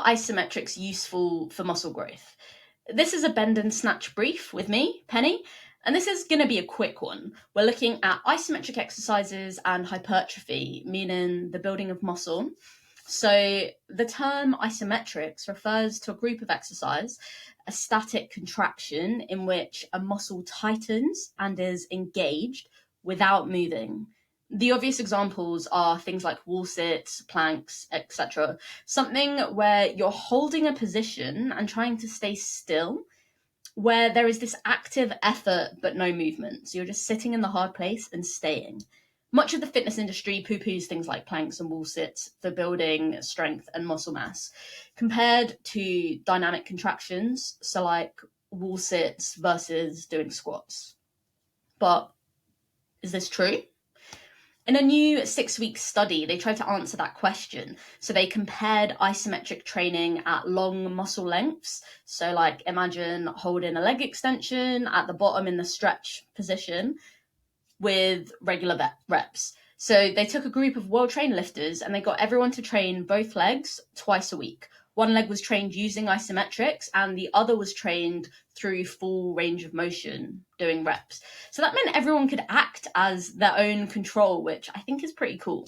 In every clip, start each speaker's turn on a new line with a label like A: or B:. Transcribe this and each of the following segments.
A: are isometrics useful for muscle growth? This is a bend and snatch brief with me, Pennie, and this is going to be a quick one. We're looking at isometric exercises and hypertrophy, meaning the building of muscle. So the term isometrics refers to a group of exercise, a static contraction in which a muscle tightens and is engaged without moving. The obvious examples are things like wall sits, planks, etc. Something where you're holding a position and trying to stay still, where there is this active effort but no movement. So you're just sitting in the hard place and staying. Much of the fitness industry poo-poos things like planks and wall sits for building strength and muscle mass, compared to dynamic contractions, so like wall sits versus doing squats. But is this true? In a new 6-week study, they tried to answer that question. So they compared isometric training at long muscle lengths. So like imagine holding a leg extension at the bottom in the stretch position with regular reps. So they took a group of well-trained lifters and they got everyone to train both legs twice a week. One leg was trained using isometrics and the other was trained through full range of motion doing reps. So that meant everyone could act as their own control, which I think is pretty cool.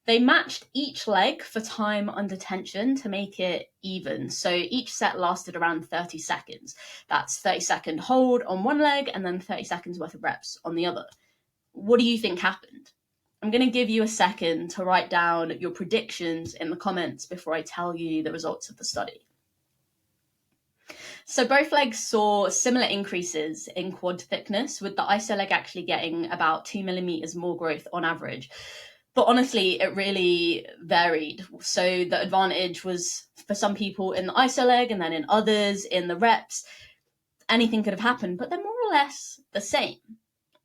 A: They matched each leg for time under tension to make it even. So each set lasted around 30 seconds. That's 30-second hold on one leg and then 30 seconds worth of reps on the other. What do you think happened? I'm going to give you a second to write down your predictions in the comments before I tell you the results of the study. So both legs saw similar increases in quad thickness, with the iso leg actually getting about 2 millimeters more growth on average. But honestly, it really varied. So the advantage was for some people in the iso leg and then in others in the reps. Anything could have happened, but they're more or less the same.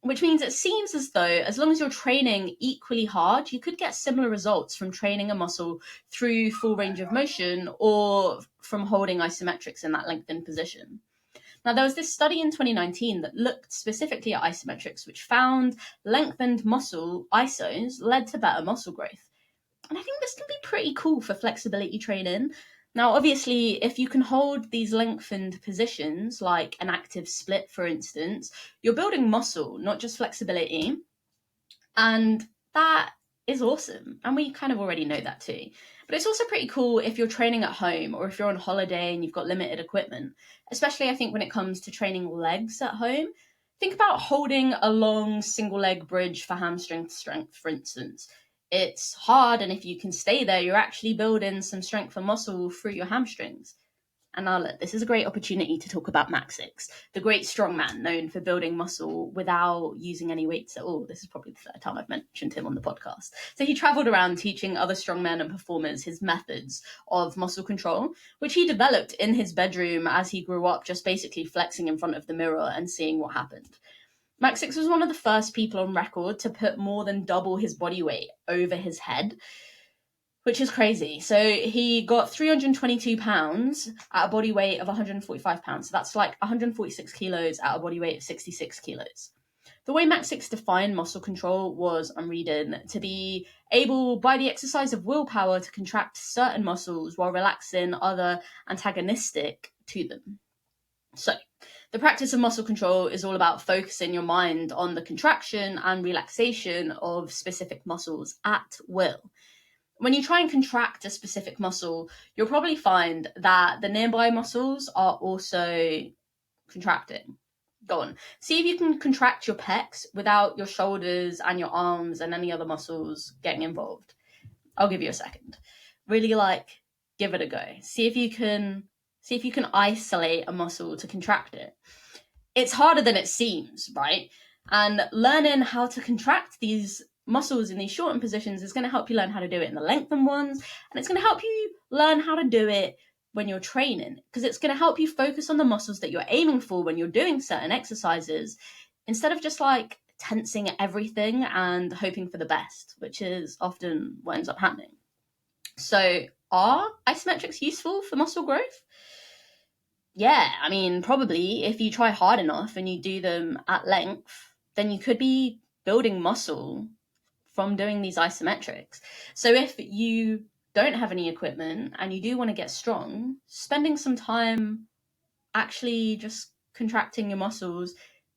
A: Which means it seems as though as long as you're training equally hard, you could get similar results from training a muscle through full range of motion or from holding isometrics in that lengthened position. Now, there was this study in 2019 that looked specifically at isometrics, which found lengthened muscle isos led to better muscle growth. And I think this can be pretty cool for flexibility training. Now, obviously, if you can hold these lengthened positions, like an active split, for instance, you're building muscle, not just flexibility. And that is awesome. And we kind of already know that too. But it's also pretty cool if you're training at home or if you're on holiday and you've got limited equipment, especially I think when it comes to training legs at home. Think about holding a long single leg bridge for hamstring strength, for instance. It's hard, and if you can stay there, you're actually building some strength and muscle through your hamstrings. And now look, this is a great opportunity to talk about Max 6, the great strongman known for building muscle without using any weights at all. This is probably the third time I've mentioned him on the podcast. So he traveled around teaching other strongmen and performers his methods of muscle control, which he developed in his bedroom as he grew up, just basically flexing in front of the mirror and seeing what happened. Max 6 was one of the first people on record to put more than double his body weight over his head, which is crazy. So he got 322 pounds at a body weight of 145 pounds. So that's like 146 kilos at a body weight of 66 kilos. The way Max 6 defined muscle control was, I'm reading, to be able, by the exercise of willpower, to contract certain muscles while relaxing other antagonistic to them. So the practice of muscle control is all about focusing your mind on the contraction and relaxation of specific muscles at will. When you try and contract a specific muscle, you'll probably find that the nearby muscles are also contracting. Go on. See if you can contract your pecs without your shoulders and your arms and any other muscles getting involved. I'll give you a second. Really give it a go. See if you can isolate a muscle to contract it. It's harder than it seems, right? And learning how to contract these muscles in these shortened positions is going to help you learn how to do it in the lengthened ones, and it's going to help you learn how to do it when you're training, because it's going to help you focus on the muscles that you're aiming for when you're doing certain exercises, instead of just tensing everything and hoping for the best, which is often what ends up happening. So are isometrics useful for muscle growth? Yeah, I mean, probably if you try hard enough and you do them at length, then you could be building muscle from doing these isometrics. So if you don't have any equipment and you do want to get strong, spending some time actually just contracting your muscles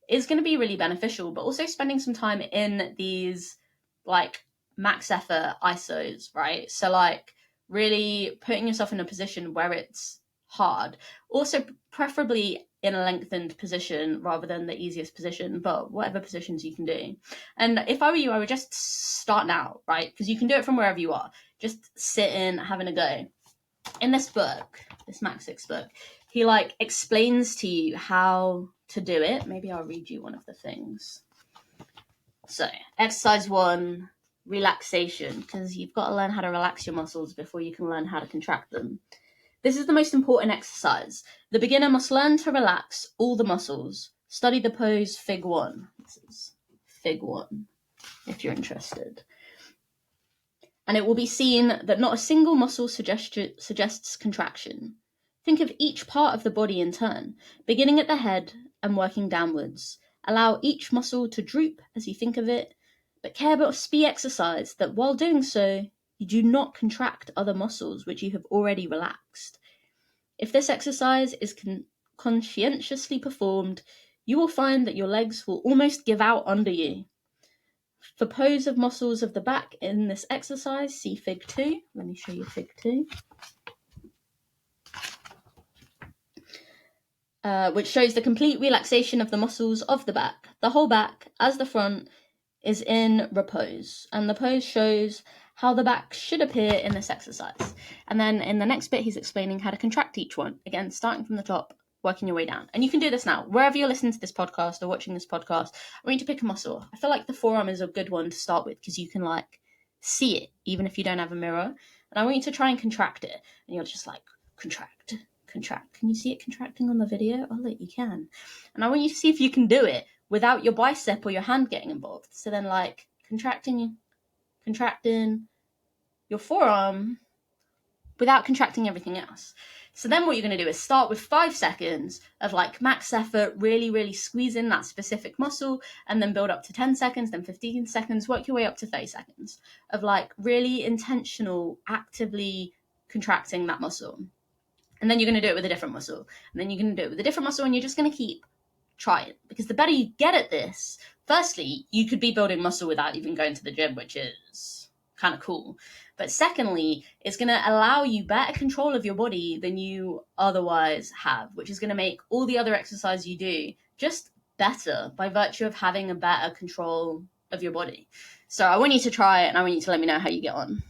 A: is going to be really beneficial, but also spending some time in these like max effort isos, right? So like really putting yourself in a position where it's hard, also preferably in a lengthened position rather than the easiest position, but whatever positions you can do. And if I were you, I would just start now, right? Because you can do it from wherever you are, just sitting, having a go. In this book, this Max 6 book, he like explains to you how to do it. Maybe I'll read you one of the things. So, exercise 1, relaxation, because you've got to learn how to relax your muscles before you can learn how to contract them. This is the most important exercise. The beginner must learn to relax all the muscles. Study the pose Fig 1. This is Fig 1, if you're interested. And it will be seen that not a single muscle suggests contraction. Think of each part of the body in turn, beginning at the head and working downwards. Allow each muscle to droop as you think of it, but care must be exercised that while doing so, you do not contract other muscles which you have already relaxed. If this exercise is conscientiously performed, you will find that your legs will almost give out under you. For pose of muscles of the back in this exercise, see Fig 2. Let me show you Fig 2. Which shows the complete relaxation of the muscles of the back. The whole back, as the front, is in repose. And the pose shows how the back should appear in this exercise. And then in the next bit, he's explaining how to contract each one. Again, starting from the top, working your way down. And you can do this now. Wherever you're listening to this podcast or watching this podcast, I want you to pick a muscle. I feel like the forearm is a good one to start with because you can like see it, even if you don't have a mirror. And I want you to try and contract it. And you're just like, contract. Can you see it contracting on the video? Oh, look, you can. And I want you to see if you can do it without your bicep or your hand getting involved. So then like contracting your forearm without contracting everything else. So then what you're going to do is start with 5 seconds of like max effort, really, really squeeze in that specific muscle, and then build up to 10 seconds, then 15 seconds, work your way up to 30 seconds of like really intentional, actively contracting that muscle. And then you're going to do it with a different muscle. And then you're going to do it with a different muscle, and you're just going to keep trying. Because the better you get at this, firstly, you could be building muscle without even going to the gym, which is kind of cool. But secondly, it's going to allow you better control of your body than you otherwise have, which is going to make all the other exercise you do just better by virtue of having a better control of your body. So I want you to try it, and I want you to let me know how you get on.